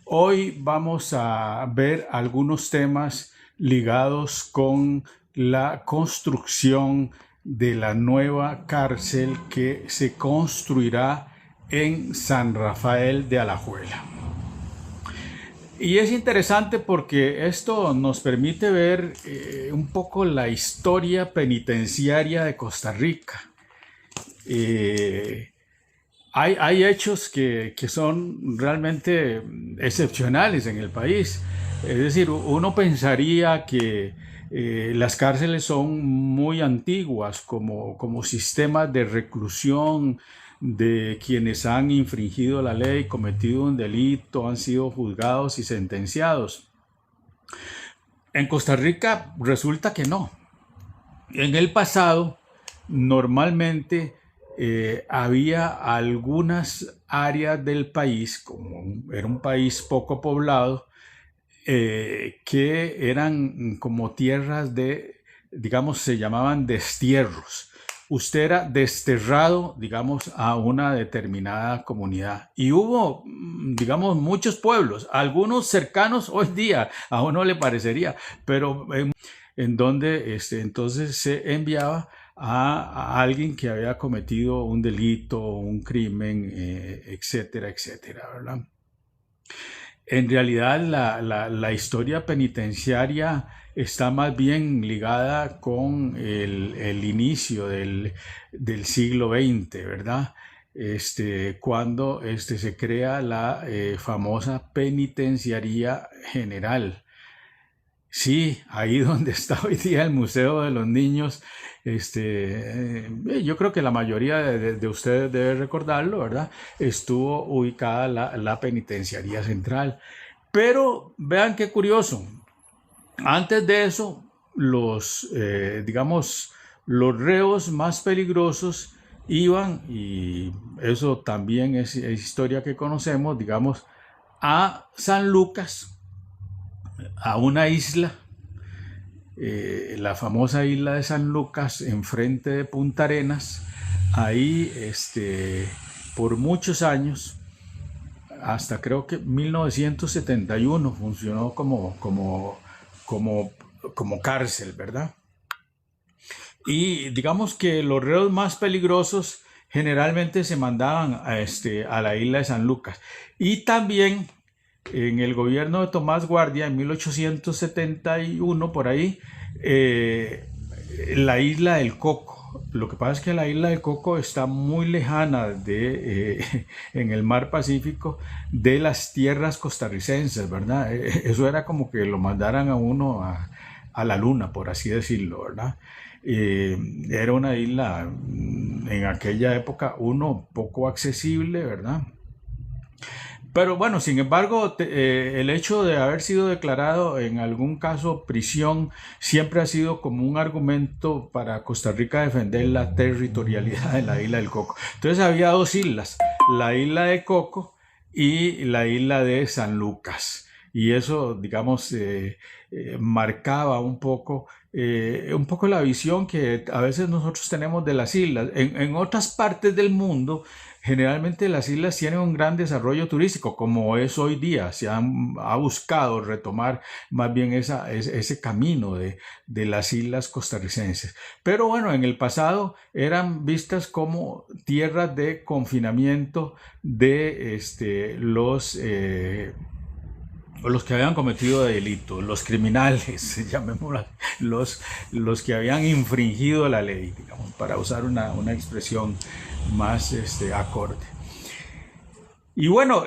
Hoy vamos a ver algunos temas ligados con la construcción de la nueva cárcel que se construirá en San Rafael de Alajuela. Y es interesante porque esto nos permite ver un poco la historia penitenciaria de Costa Rica. Eh, hay hechos que son realmente excepcionales en el país. Es decir, uno pensaría que las cárceles son muy antiguas como sistemas de reclusión de quienes han infringido la ley, cometido un delito, han sido juzgados y sentenciados. En Costa Rica resulta que no. En el pasado, normalmente había algunas áreas del país, como era un país poco poblado, que eran como tierras de, digamos, se llamaban destierros. Usted era desterrado, digamos, a una determinada comunidad. Y hubo, digamos, muchos pueblos, algunos cercanos hoy día, a uno le parecería, pero en donde entonces se enviaba a alguien que había cometido un delito, un crimen, etcétera, etcétera, ¿verdad? En realidad la historia penitenciaria está más bien ligada con el inicio del siglo XX, ¿verdad? Cuando se crea la famosa Penitenciaría General. Sí, ahí donde está hoy día el Museo de los Niños, yo creo que la mayoría de ustedes debe recordarlo, ¿verdad? Estuvo ubicada la Penitenciaría Central. Pero vean qué curioso, antes de eso, digamos, los reos más peligrosos iban, y eso también es historia que conocemos, digamos, a San Lucas, a una isla, la famosa isla de San Lucas, enfrente de Punta Arenas. Ahí, por muchos años, hasta creo que 1971, funcionó como, como cárcel, ¿verdad? Y digamos que los reos más peligrosos generalmente se mandaban a la isla de San Lucas. Y también en el gobierno de Tomás Guardia, en 1871, por ahí, la isla del Coco. Lo que pasa es que la isla del Coco está muy lejana en el mar Pacífico de las tierras costarricenses, ¿verdad? Eso era como que lo mandaran a uno a la luna, por así decirlo, ¿verdad? Era una isla en aquella época, uno, poco accesible, ¿verdad? Pero bueno, sin embargo, el hecho de haber sido declarado en algún caso prisión siempre ha sido como un argumento para Costa Rica defender la territorialidad de la isla del Coco. Entonces había dos islas, la isla de Coco y la isla de San Lucas. Y eso, digamos, marcaba un poco la visión que a veces nosotros tenemos de las islas. En otras partes del mundo, generalmente las islas tienen un gran desarrollo turístico, como es hoy día. Ha buscado retomar más bien ese camino de las islas costarricenses. Pero bueno, en el pasado eran vistas como tierras de confinamiento de los que habían cometido delitos, los criminales, llamémoslo, los que habían infringido la ley, digamos, para usar una expresión más acorde. Y bueno,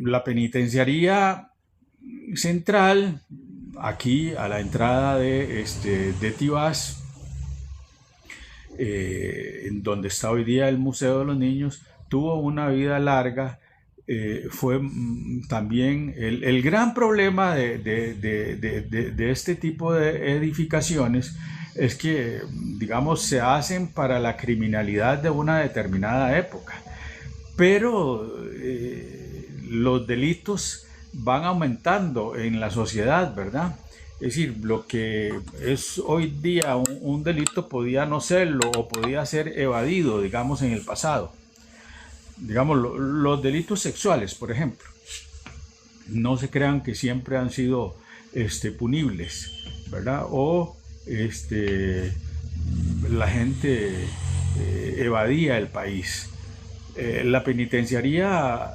la penitenciaría central, aquí a la entrada de Tibás, en donde está hoy día el Museo de los Niños, tuvo una vida larga. Fue también el gran problema de este tipo de edificaciones es que, digamos, se hacen para la criminalidad de una determinada época, pero los delitos van aumentando en la sociedad, ¿verdad? Es decir, lo que es hoy día un delito podía no serlo o podía ser evadido, digamos, en el pasado. digamos, los delitos sexuales, por ejemplo, no se crean que siempre han sido punibles, ¿verdad? O la gente evadía el país. La penitenciaría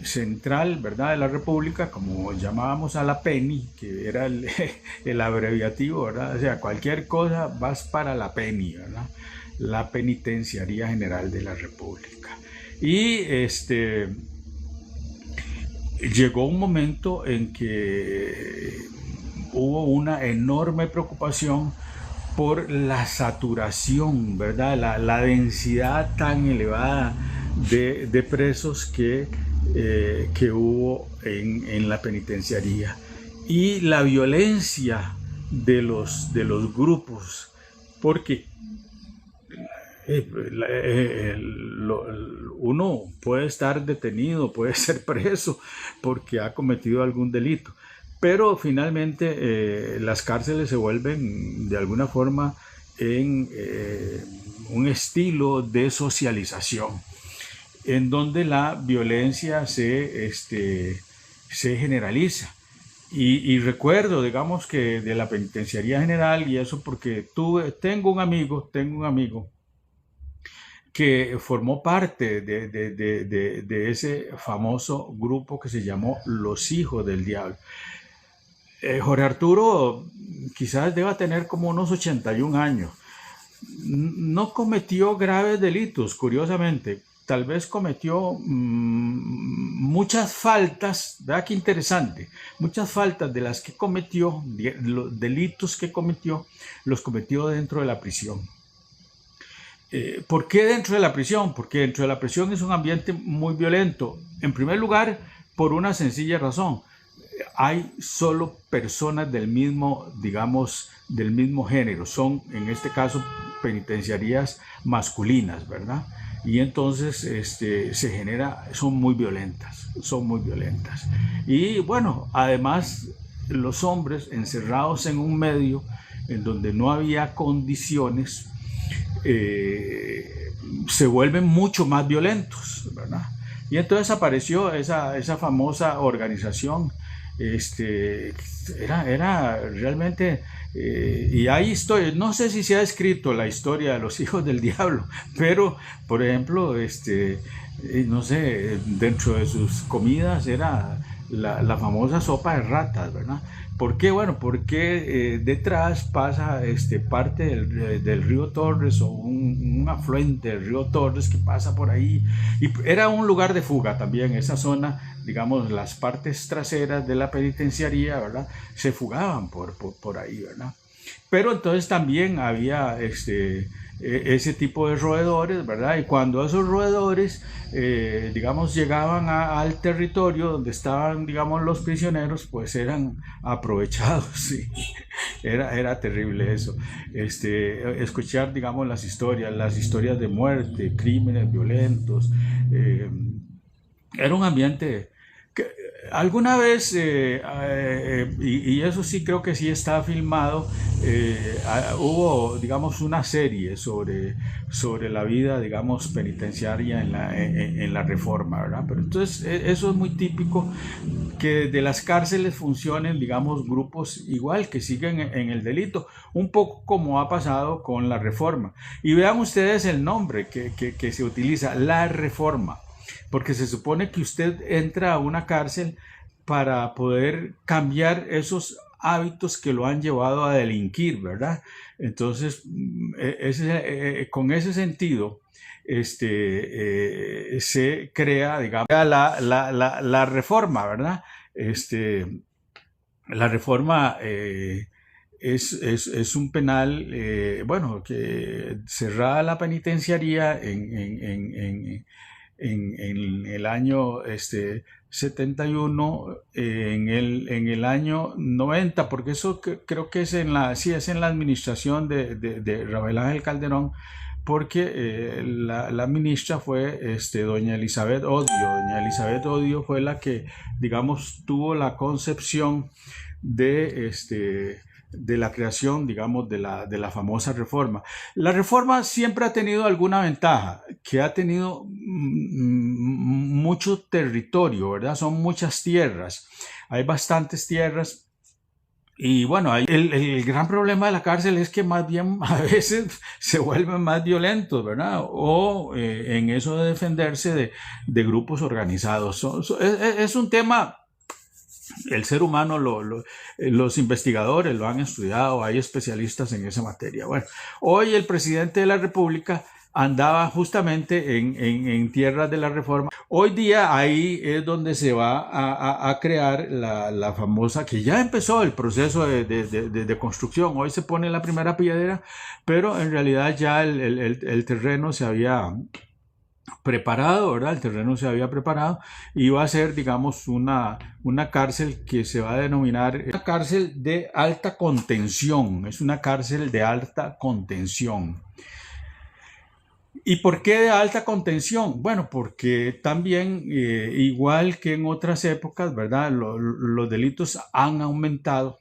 central, ¿verdad?, de la República, como llamábamos a la PENI, que era el abreviativo, ¿verdad? O sea, cualquier cosa vas para la PENI, ¿verdad? La Penitenciaría General de la República. Y llegó un momento en que hubo una enorme preocupación por la saturación, ¿verdad? La densidad tan elevada de presos que hubo en la penitenciaría y la violencia de los grupos, porque uno puede estar detenido, puede ser preso porque ha cometido algún delito, pero finalmente las cárceles se vuelven de alguna forma en un estilo de socialización, en donde la violencia se generaliza. Y recuerdo, digamos, que de la penitenciaría general, y eso porque tengo un amigo que formó parte de ese famoso grupo que se llamó Los Hijos del Diablo. Jorge Arturo quizás deba tener como unos 81 años. No cometió graves delitos, curiosamente. Tal vez cometió muchas faltas, ¿verdad? Qué interesante. Muchas faltas de las que cometió, los delitos que cometió, los cometió dentro de la prisión. ¿Por qué dentro de la prisión? Porque dentro de la prisión es un ambiente muy violento. En primer lugar, por una sencilla razón. Hay solo personas del mismo, digamos, del mismo género. Son, en este caso, penitenciarías masculinas, ¿verdad? Y entonces se genera, son muy violentas. Y bueno, además, los hombres encerrados en un medio en donde no había condiciones, se vuelven mucho más violentos, ¿verdad? Y entonces apareció esa famosa organización. Era realmente, y hay historias, no sé si se ha escrito la historia de los hijos del diablo, pero por ejemplo, no sé, dentro de sus comidas era la famosa sopa de ratas, ¿verdad? ¿Por qué? Bueno, porque detrás pasa parte del río Torres, o un afluente del río Torres que pasa por ahí, y era un lugar de fuga también, esa zona, digamos, las partes traseras de la penitenciaría, ¿verdad? Se fugaban por ahí, ¿verdad? Pero entonces también había ese tipo de roedores, ¿verdad? Y cuando esos roedores, digamos, llegaban al territorio donde estaban, digamos, los prisioneros, pues eran aprovechados, ¿sí? Era terrible eso. Escuchar, digamos, las historias de muerte, crímenes violentos. Era un ambiente que alguna vez, y eso sí creo que sí está filmado, hubo, digamos, una serie sobre la vida, digamos, penitenciaria en la Reforma, ¿verdad? Pero entonces eso es muy típico, que de las cárceles funcionen, digamos, grupos igual que siguen en el delito, un poco como ha pasado con la Reforma. Y vean ustedes el nombre que se utiliza, la Reforma, porque se supone que usted entra a una cárcel para poder cambiar esos hábitos que lo han llevado a delinquir, ¿verdad? Entonces, con ese sentido, se crea, digamos, la reforma, ¿verdad? La reforma es un penal, bueno, que cerrada la penitenciaría en el año 71, en el año 90, porque eso creo que es sí, es en la administración de Rafael Ángel Calderón, porque la ministra fue doña Elizabeth Odio. Doña Elizabeth Odio fue la que, digamos, tuvo la concepción de de la creación, digamos, de la famosa reforma. La reforma siempre ha tenido alguna ventaja, que ha tenido mucho territorio, ¿verdad? Son muchas tierras, hay bastantes tierras. Y bueno, el gran problema de la cárcel es que más bien a veces se vuelven más violentos, ¿verdad? O en eso de defenderse de grupos organizados. Es un tema, el ser humano, los investigadores lo han estudiado, hay especialistas en esa materia. Bueno, hoy el presidente de la República andaba justamente en tierras de la reforma. Hoy día ahí es donde se va a crear la famosa, que ya empezó el proceso de construcción. Hoy se pone la primera piedra, pero en realidad ya el terreno se había preparado, ¿verdad? El terreno se había preparado y va a ser, digamos, una cárcel que se va a denominar una cárcel de alta contención. Es una cárcel de alta contención. ¿Y por qué de alta contención? Bueno, porque también, igual que en otras épocas, ¿verdad? Los delitos han aumentado.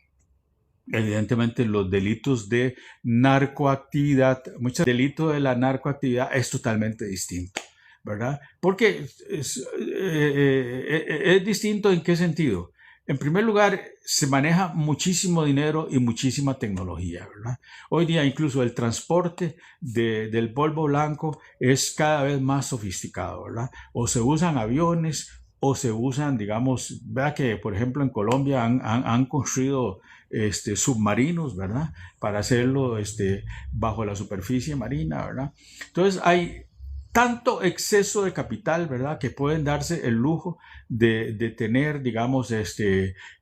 Evidentemente, los delitos de narcoactividad, muchos delitos de la narcoactividad es totalmente distinto, ¿verdad? Porque es distinto en qué sentido. En primer lugar, se maneja muchísimo dinero y muchísima tecnología, ¿verdad? Hoy día incluso el transporte del polvo blanco es cada vez más sofisticado, ¿verdad? O se usan aviones o se usan, digamos, vea que por ejemplo en Colombia han construido submarinos, ¿verdad? Para hacerlo bajo la superficie marina, ¿verdad? Entonces hay tanto exceso de capital, ¿verdad? Que pueden darse el lujo de tener, digamos,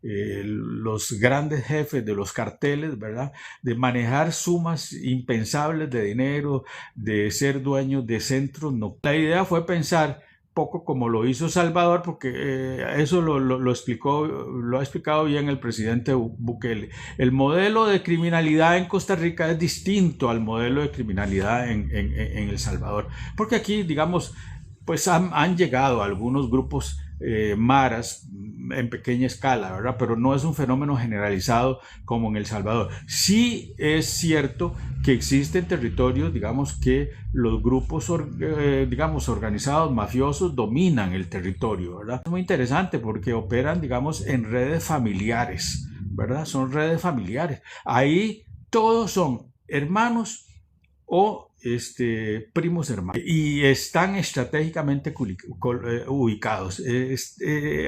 los grandes jefes de los carteles, ¿verdad? De manejar sumas impensables de dinero, de ser dueños de centros. No. La idea fue pensar poco como lo hizo Salvador, porque eso lo explicó, lo ha explicado bien el presidente Bukele. El modelo de criminalidad en Costa Rica es distinto al modelo de criminalidad en El Salvador, porque aquí, digamos, pues han llegado algunos grupos maras en pequeña escala, ¿verdad? Pero no es un fenómeno generalizado como en El Salvador. Sí es cierto que existen territorios, digamos, que los grupos, digamos, organizados, mafiosos, dominan el territorio, ¿verdad? Es muy interesante porque operan, digamos, en redes familiares, ¿verdad? Son redes familiares. Ahí todos son hermanos o primos hermanos y están estratégicamente ubicados.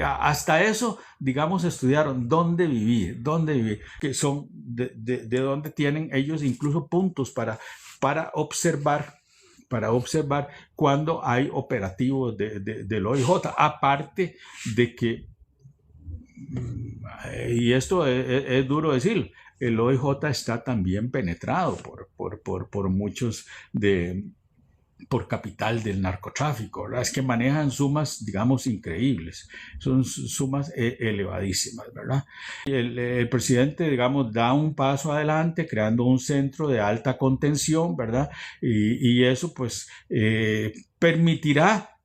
Hasta eso, digamos, estudiaron dónde vivir, que son de dónde tienen ellos incluso puntos para observar cuando hay operativos del OIJ, aparte de que, y esto es duro decir, el OIJ está también penetrado por muchos por capital del narcotráfico, ¿verdad? Es que manejan sumas, digamos, increíbles, son sumas elevadísimas, ¿verdad? Y el presidente, digamos, da un paso adelante creando un centro de alta contención, ¿verdad? Y eso, pues, permitirá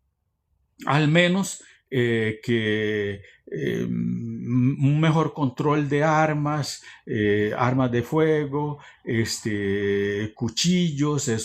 al menos que un mejor control de armas, armas de fuego, cuchillos, eso